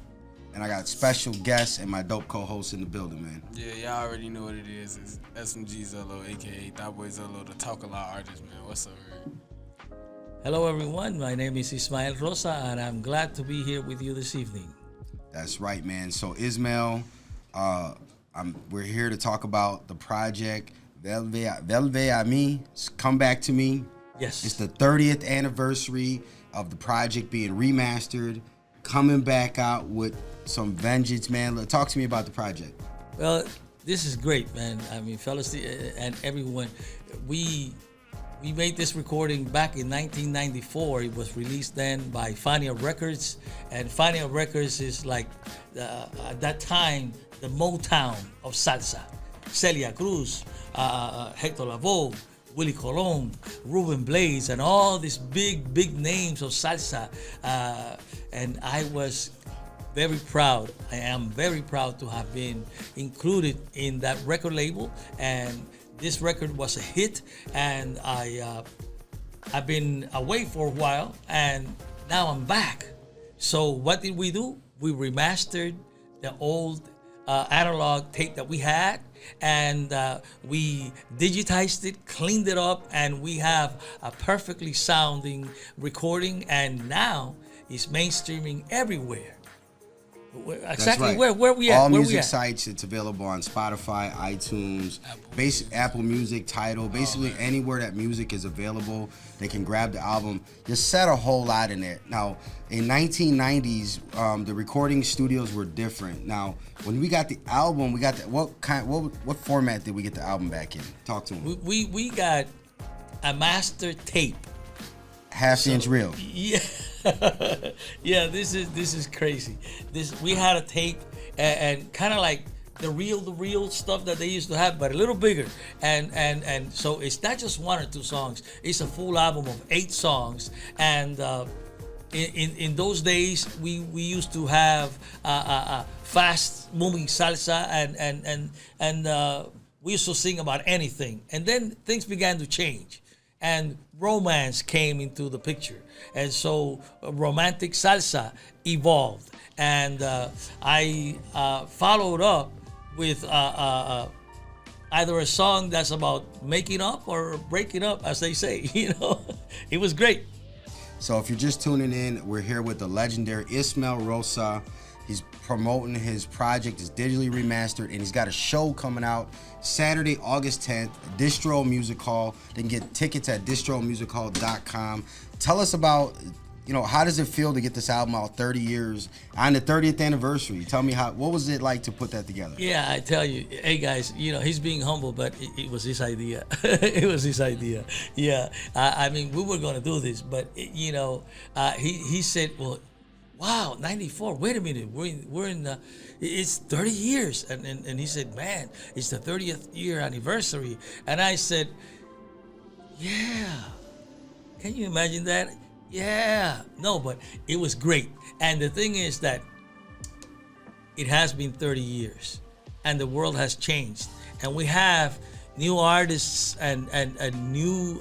and I got special guests and my dope co-host in the building, man. Yeah, y'all already know what it is. It's SMG Zello, aka Thought Boy Zello, the Talk a Lot artist, man. What's up, man? Hello, everyone. My name is Ismael Rosa, and I'm glad to be here with you this evening. That's right, man. So Ismael, we're here to talk about the project Vuelve a mí, Come Back to Me. Yes. It's the 30th anniversary of the project being remastered, coming back out with some vengeance, man. Talk to me about the project. Well, this is great, man. I mean, fellas and everyone, we made this recording back in 1994. It was released then by FANIA Records, and FANIA Records is like, at that time, the Motown of salsa. Celia Cruz, Hector Lavoe, Willie Colon, Ruben Blades, and all these big names of salsa. And I was very proud. I am very proud to have been included in that record label. And this record was a hit. And I've been away for a while, and now I'm back. So what did we do? We remastered the old analog tape that we had, and we digitized it, cleaned it up, and we have a perfectly sounding recording, and now it's mainstreaming everywhere. Exactly, right. where we at? All where music we at? sites. It's available on Spotify, iTunes, Apple Music, Tidal, basically anywhere that music is available. They can grab the album. Just said a whole lot in there. Now, in 1990s, the recording studios were different. Now, when we got the album, we got the, what format did we get the album back in? Talk to me. We got a master tape. Half-inch reel. Yeah. Yeah, this is crazy. We had a tape and kind of like the real stuff that they used to have, but a little bigger. And so it's not just one or two songs. It's a full album of 8 songs. And in those days, we used to have fast moving salsa and we used to sing about anything. And then things began to change, and romance came into the picture. And so romantic salsa evolved. And I followed up with either a song that's about making up or breaking up, as they say. You know, it was great. So if you're just tuning in, we're here with the legendary Ismael Rosa. He's promoting his project. It's digitally remastered, and he's got a show coming out Saturday, August 10th, Distro Music Hall. They can get tickets at distromusichall.com. Tell us about, how does it feel to get this album out 30 years on the 30th anniversary? Tell me what was it like to put that together? Yeah, I tell you, hey guys, he's being humble, but it was his idea. It was his idea. Yeah, I mean, we were gonna do this, but he said, well, wow, 94, wait a minute, we're in it's 30 years. And he said, man, it's the 30th year anniversary. And I said, yeah, can you imagine that? Yeah, no, but it was great. And the thing is that it has been 30 years and the world has changed. And we have new artists and new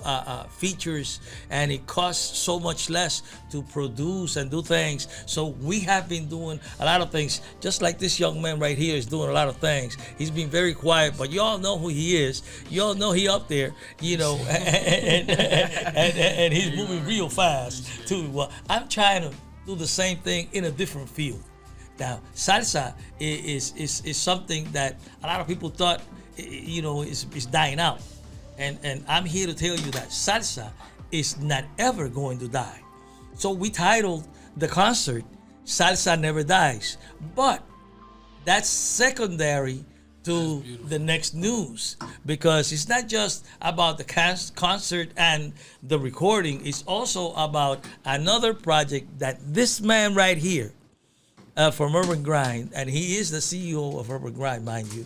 features, and it costs so much less to produce and do things. So we have been doing a lot of things, just like this young man right here is doing a lot of things. He's been very quiet, but you all know who he is. You all know he up there, and he's moving real fast too. Well, I'm trying to do the same thing in a different field. Now, salsa is something that a lot of people thought is dying out, and I'm here to tell you that salsa is not ever going to die. So we titled the concert "Salsa Never Dies," but that's secondary to the next news, because it's not just about the concert and the recording. It's also about another project that this man right here, from Urban Grind, and he is the CEO of Urban Grind, mind you.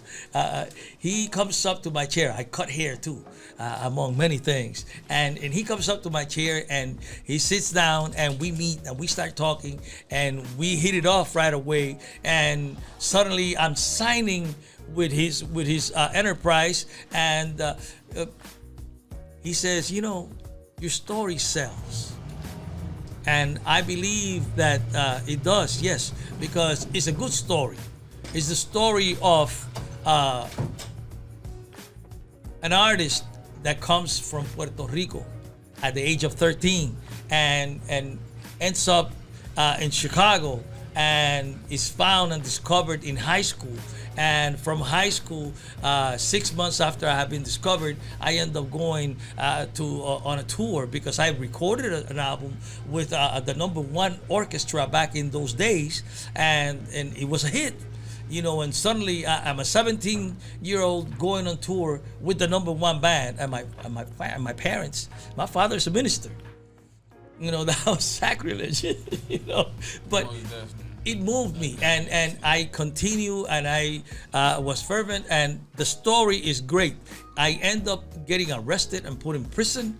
He comes up to my chair. I cut hair too, among many things. And he comes up to my chair and he sits down and we meet and we start talking and we hit it off right away. And suddenly I'm signing with his enterprise, and he says, you know, your story sells. And I believe that it does, yes, because it's a good story. It's the story of an artist that comes from Puerto Rico at the age of 13 and ends up in Chicago and is found and discovered in high school. And from high school, 6 months after I have been discovered, I end up going on a tour because I recorded an album with the #1 orchestra back in those days, and it was a hit. You know, and suddenly I'm a 17-year-old going on tour with the #1 band, and my parents. My father's a minister. You know, that was sacrilege. You know, but it moved me, and I continue, and I was fervent, and the story is great. I end up getting arrested and put in prison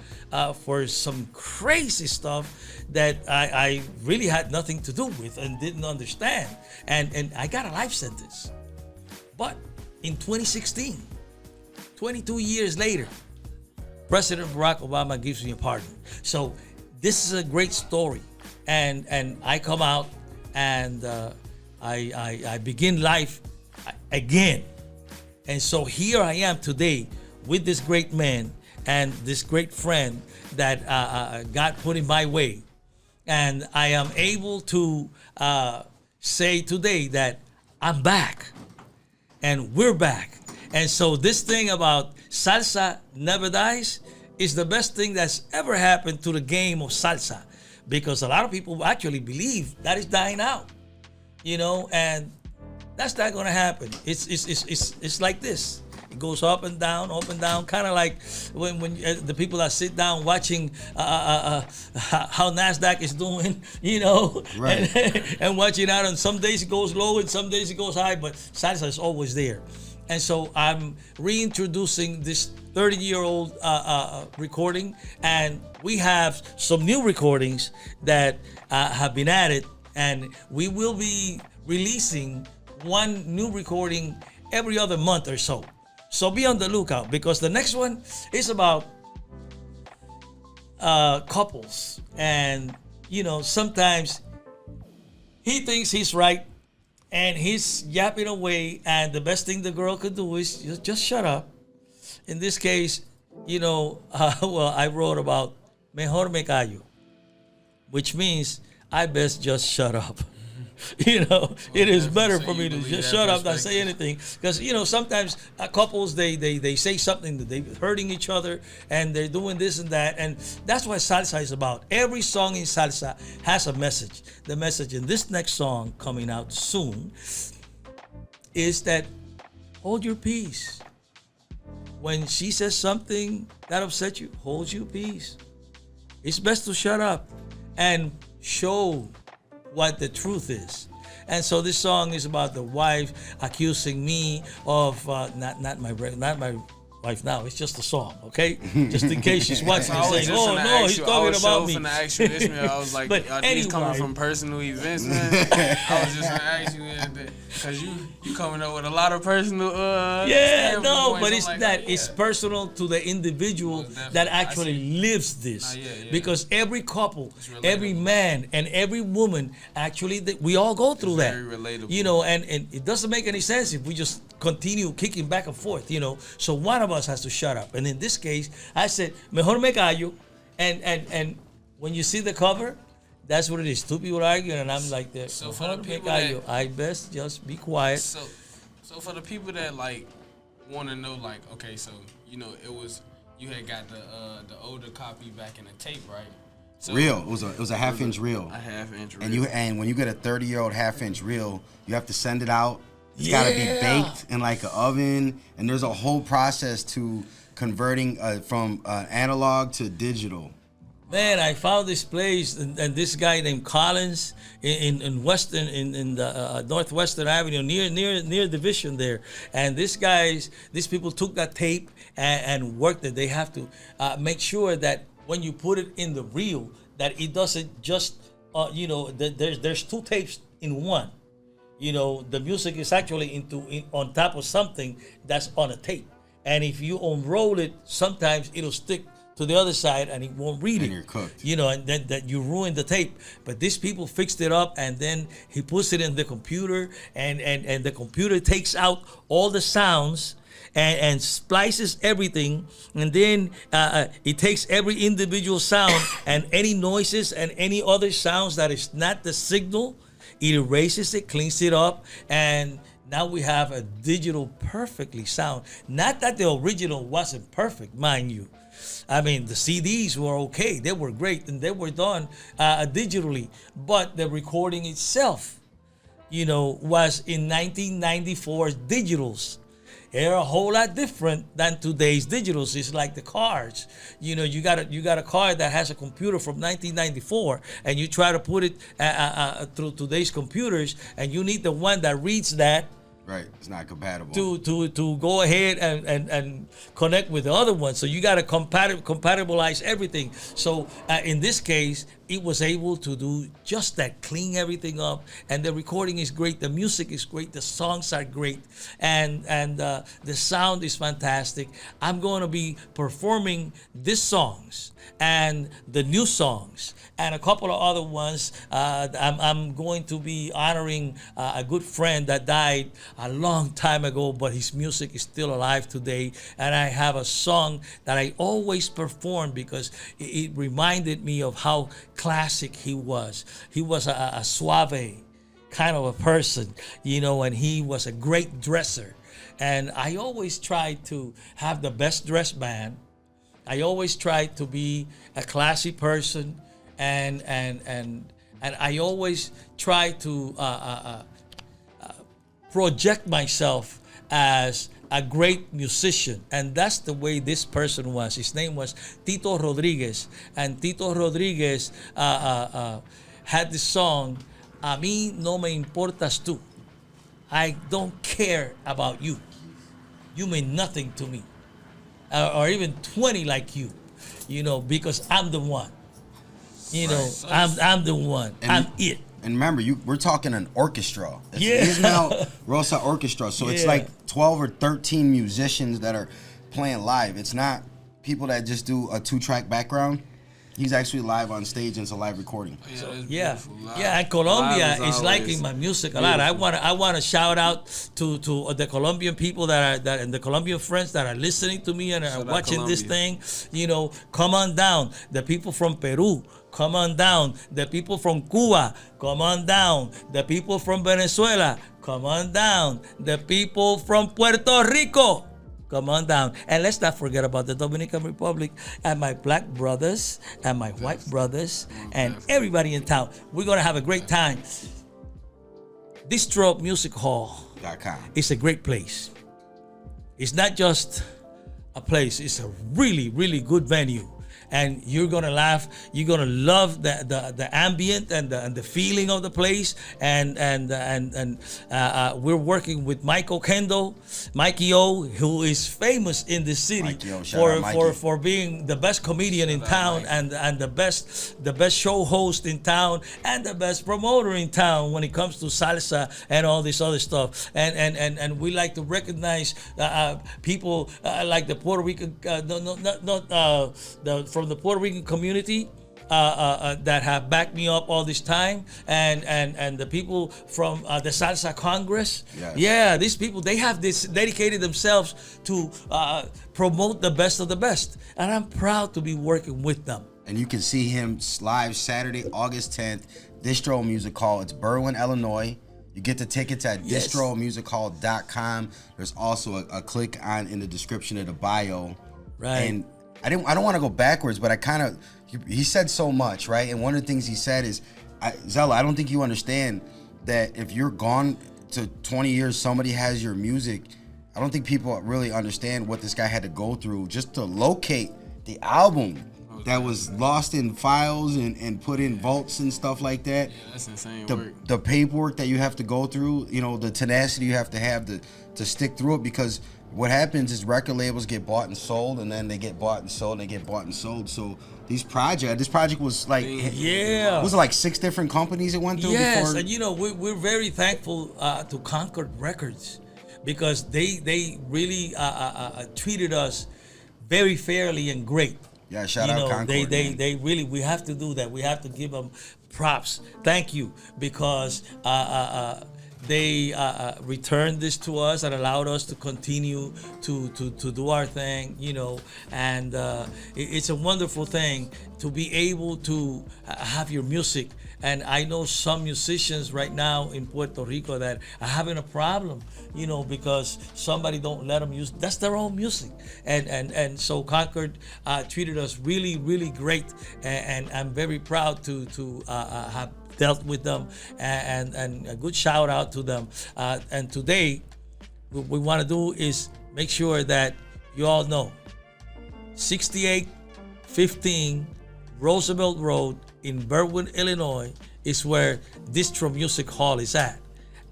for some crazy stuff that I really had nothing to do with and didn't understand, and I got a life sentence. But in 2016, 22 years later, President Barack Obama gives me a pardon. So this is a great story, and I come out, and I begin life again. And so here I am today with this great man and this great friend that God put in my way. And I am able to say today that I'm back and we're back. And so this thing about salsa never dies is the best thing that's ever happened to the game of salsa. Because a lot of people actually believe that it's dying out, you know, and that's not going to happen. It's like this. It goes up and down, kind of like when the people that sit down watching how NASDAQ is doing, you know, right. and watching out. And some days it goes low and some days it goes high, but salsa is always there. And so I'm reintroducing this 30-year-old recording, and we have some new recordings that have been added, and we will be releasing one new recording every other month or so. So be on the lookout, because the next one is about couples, and you know, sometimes he thinks he's right and he's yapping away, and the best thing the girl could do is just shut up. In this case, you know, well, I wrote about mejor me callo, which means I best just shut up. You know, it is better for me to just shut up, not say anything. Because, you know, sometimes couples, they say something that they're hurting each other and they're doing this and that. And that's what salsa is about. Every song in salsa has a message. The message in this next song coming out soon is that hold your peace. When she says something that upsets you, hold your peace. It's best to shut up and show what the truth is. And so this song is about the wife accusing me of not my wife now. It's just a song, okay? Just in case she's watching and saying, "Oh no, he's talking about me." I was just gonna ask you, Ismael. I was like, but are anyway, these coming from personal events, man? I was just gonna ask you because you coming up with a lot of personal. Yeah, no, but it's like, that it's personal to the individual that actually lives this. Because every couple, every man, and every woman actually, we all go through that. Very relatable. You know, and it doesn't make any sense if we just continue kicking back and forth, you know. So one of us has to shut up. And in this case, I said, mejor me callo. And when you see the cover, that's what it is. Two people arguing, and I'm like, so for the people that, I best just be quiet. So for the people that like want to know, like, okay, so you know, you had got the older copy back in the tape, right? So reel. It was a half-inch reel. A half-inch reel. And when you get a 30-year-old half-inch reel, you have to send it out. It's got to be baked in like an oven, and there's a whole process to converting from analog to digital. Man, I found this place, and this guy named Collins in Western, in the Northwestern Avenue, near Division there. And these people took that tape and worked it. They have to make sure that when you put it in the reel, that it doesn't just, you know, there's two tapes in one. You know, the music is actually on top of something that's on a tape. And if you unroll it, sometimes it'll stick to the other side and it won't read it. You're cooked. You know, and then that you ruin the tape. But these people fixed it up, and then he puts it in the computer, and the computer takes out all the sounds and splices everything, and then it takes every individual sound and any noises and any other sounds that is not the signal, it erases it, cleans it up, and now we have a digital perfectly sound. Not that the original wasn't perfect, mind you. I mean, the CDs were okay. They were great, and they were done digitally. But the recording itself, you know, was in 1994's digitals. They're a whole lot different than today's digitals. It's like the cars. You know, you got a car that has a computer from 1994, and you try to put it through today's computers, and you need the one that reads that. Right, it's not compatible. To go ahead and connect with the other one. So you got to compatibilize everything. So in this case, it was able to do just that, clean everything up, and the recording is great, the music is great, the songs are great, and the sound is fantastic. I'm going to be performing these songs and the new songs and a couple of other ones. I'm going to be honoring a good friend that died a long time ago, but his music is still alive today. And I have a song that I always perform because it reminded me of how classic he was. He was a suave kind of a person, you know, and he was a great dresser. And I always try to have the best dressed band. I always try to be a classy person, and I always try to project myself as a great musician, and that's the way this person was. His name was Tito Rodriguez, and Tito Rodriguez had this song, "A mí no me importas tú." I don't care about you. You mean nothing to me, or even 20 like you, you know, because I'm the one. You know, I'm the one. I'm it. And remember, we're talking an orchestra. It's Yeah. Ismael Rosa Orchestra. So it's like 12 or 13 musicians that are playing live. It's not people that just do a 2-track background. He's actually live on stage, and it's a live recording. Yeah, and Colombia is liking my music a lot. I want to shout out to the Colombian people that and the Colombian friends that are listening to me and are watching this thing. You know, come on down. The people from Peru, come on down. The people from Cuba, come on down. The people from Venezuela, come on down. The people from Puerto Rico, come on down. And let's not forget about the Dominican Republic and my black brothers and my white brothers and everybody in town. We're going to have a great time. Distro Music Hall.com. It's a great place. It's not just a place. It's a really, really good venue. And you're gonna laugh. You're gonna love the ambient and the feeling of the place. And we're working with Mikey O, who is famous in the city for being the best comedian in town and the best show host in town and the best promoter in town when it comes to salsa and all this other stuff. And we like to recognize people like the Puerto Rican, from the Puerto Rican community that have backed me up all this time, and the people from the Salsa Congress. Yes. Yeah, these people, they have dedicated themselves to promote the best of the best, and I'm proud to be working with them. And you can see him live Saturday, August 10th, Distro Music Hall. It's Berwyn, Illinois. You get the tickets at distromusichall.com. There's also a click on in the description of the bio. Right. And I don't want to go backwards, but he said so much, right? And one of the things he said is, Zella, I don't think you understand that if you're gone to 20 years, somebody has your music. I don't think people really understand what this guy had to go through just to locate the album that was lost in files and put in vaults and stuff like that. Yeah, that's insane the paperwork that you have to go through, you know, the tenacity you have to stick through it, because what happens is record labels get bought and sold, and then they get bought and sold, and they get bought and sold. So this project was like, was it like 6 different companies it went through? Yes, before? and you know, we're very thankful to Concord Records, because they really treated us very fairly and great. Yeah, shout out Concord. They really, we have to do that. We have to give them props. Thank you, because they returned this to us and allowed us to continue to do our thing, and it's a wonderful thing to be able to have your music. And I know some musicians right now in Puerto Rico that are having a problem, because somebody don't let them use, that's their own music. And so Concord treated us really, really great. And I'm very proud to have dealt with them, and a good shout out to them. And today, what we want to do is make sure that you all know 6815 Roosevelt Road in Berwyn, Illinois is where Distro Music Hall is at.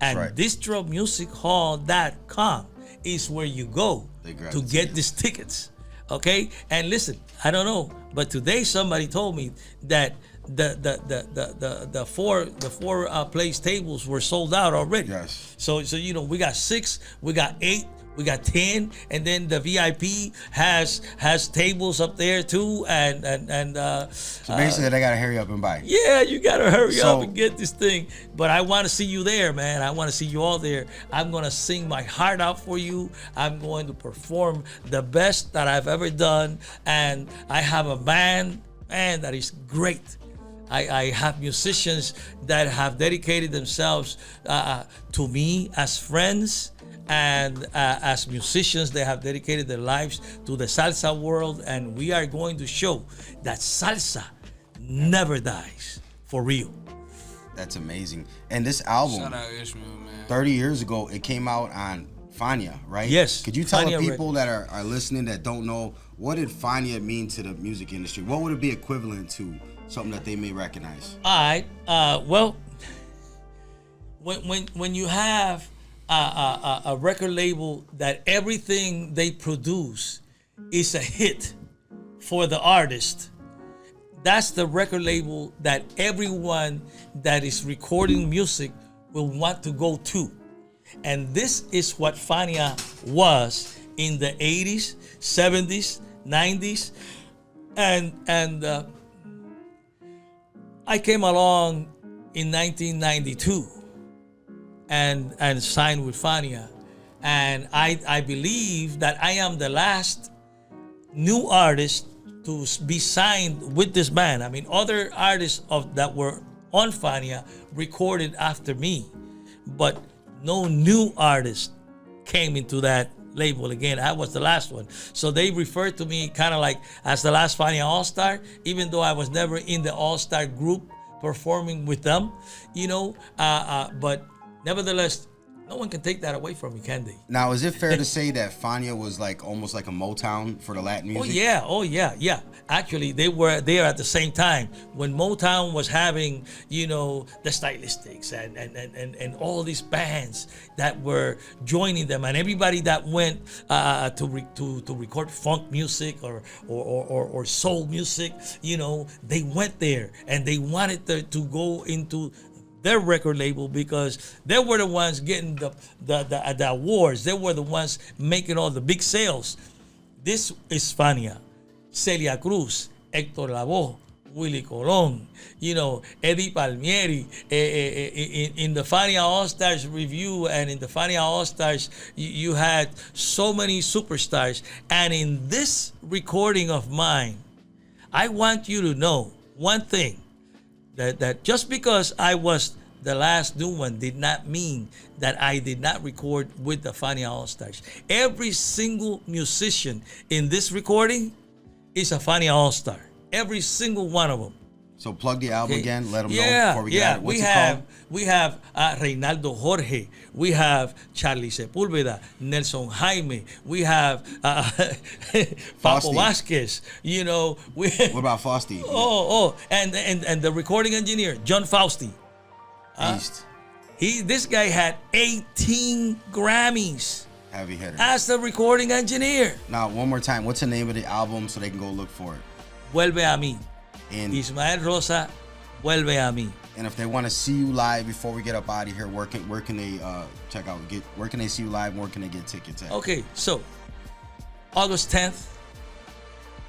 And DistroMusicHall.com is where you go to get these tickets. Okay? And listen, I don't know, but today somebody told me that the four place tables were sold out already. Yes. So we got 6, we got 8, we got 10, and then the VIP has tables up there too, and so basically they gotta hurry up and buy. Yeah, you gotta hurry up and get this thing. But I want to see you there, man. I want to see you all there. I'm gonna sing my heart out for you. I'm going to perform the best that I've ever done, and I have a band, man, that is great. I have musicians that have dedicated themselves to me as friends, and as musicians, they have dedicated their lives to the salsa world, and we are going to show that salsa never dies, for real. That's amazing. And this album, Shout out Ismael, man. 30 years ago, it came out on FANIA, right? Yes. Could you tell FANIA the people Records. that are listening that don't know, what did FANIA mean to the music industry? What would it be equivalent to, something that they may recognize? All right. Well, when you have a record label that everything they produce is a hit for the artist, that's the record label that everyone that is recording music will want to go to. And this is what FANIA was in the 80s, 70s, 90s. And I came along in 1992 and signed with FANIA. And I believe that I am the last new artist to be signed with this band. I mean, other artists that were on FANIA recorded after me, but no new artist came into that label again. I was the last one. So they referred to me kind of like as the last FANIA All-Star, even though I was never in the All-Star group performing with them, but nevertheless, no one can take that away from me, can they? Now, is it fair to say that FANIA was like almost like a Motown for the Latin music? Oh yeah. Actually, they were there at the same time when Motown was having, the Stylistics and all these bands that were joining them, and everybody that went to record funk music or soul music, they went there and they wanted to go into their record label because they were the ones getting the awards. They were the ones making all the big sales. This is FANIA. Celia Cruz, Héctor Lavoe, Willie Colon, Eddie Palmieri. In the FANIA All-Stars review and in the FANIA All-Stars, you had so many superstars. And in this recording of mine, I want you to know one thing. That just because I was the last new one did not mean that I did not record with the FANIA All-Stars. Every single musician in this recording is a FANIA All-Star. Every single one of them. So plug the album again. Let them know before we get out. What's it called? We have Reinaldo Jorge. We have Charlie Sepúlveda, Nelson Jaime. We have Papo Vasquez. What about Fausti? And the recording engineer, John Fausti. This guy had 18 Grammys. Heavy hitter. As the recording engineer. Now, one more time. What's the name of the album so they can go look for it? Vuelve a mí. Ismael Rosa, Vuelve a mí. And if they want to see you live before we get up out of here, where can they check out? Where can they see you live? Where can they get tickets at? Okay, so August 10th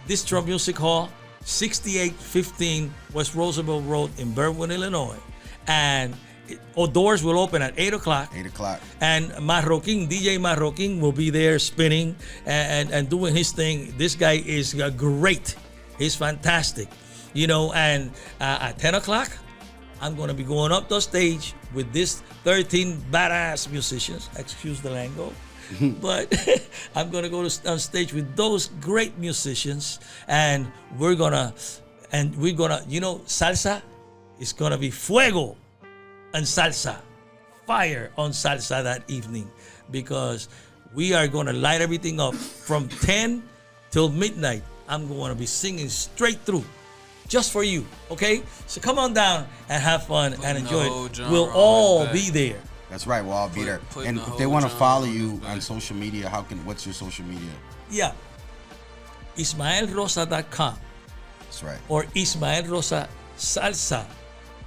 Distro Music Hall, 6815 West Roosevelt Road in Berwyn, Illinois. And doors will open at 8 o'clock. 8 o'clock. And Marroquin, DJ Marroquin will be there spinning and doing his thing. This guy is great. He's fantastic. You know, and at 10 o'clock, I'm going to be going up the stage with this 13 badass musicians. Excuse the lingo. But I'm going to go on stage with those great musicians. And we're going to, you know, salsa is going to be fuego and salsa. Fire on salsa that evening. Because we are going to light everything up from 10 till midnight. I'm going to be singing straight through. Just for you, okay? So come on down and have fun and enjoy it. We'll all be there. That's right, we'll all be there. And if they want to follow you on social media, what's your social media? Yeah. IsmaelRosa.com. That's right. Or Ismael Rosa Salsa.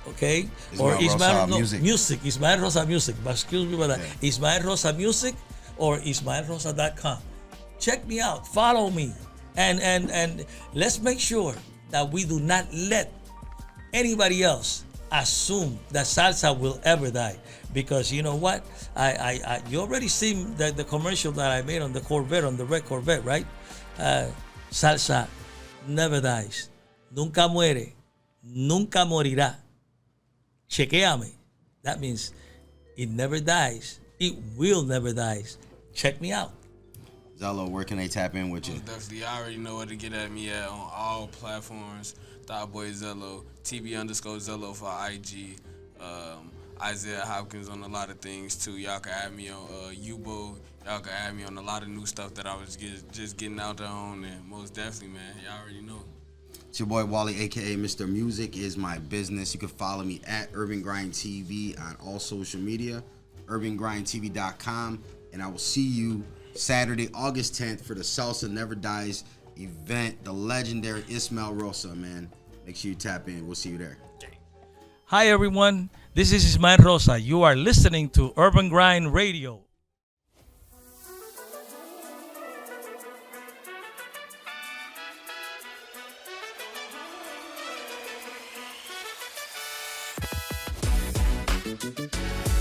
Okay? Or Ismael Rosa Music. Ismael Rosa Music. But excuse me for that. Yeah. Ismael Rosa Music or IsmaelRosa.com. Check me out. Follow me. And let's make sure that we do not let anybody else assume that salsa will ever die. Because you know what? You already seen the commercial that I made on the Corvette, on the red Corvette, right? Salsa never dies. Nunca muere. Nunca morirá. Chequéame. That means it never dies. It will never die. Check me out. Zello, where can they tap in with you? Definitely, I already know where to get at me at on all platforms. Thought-Boy Zello, TB_Zello for IG. Isaiah Hopkins on a lot of things too. Y'all can add me on Yubo. Y'all can add me on a lot of new stuff that I was just getting out there on. And most definitely, man, y'all already know. It's your boy Wally, aka Mr. Music is my business. You can follow me at Urban Grind TV on all social media, urbangrindtv.com, and I will see you Saturday, August 10th for the Salsa Never Dies event. The legendary Ismael Rosa, man. Make sure you tap in. We'll see you there. Hi, everyone. This is Ismael Rosa. You are listening to Urban Grind Radio. Thank you.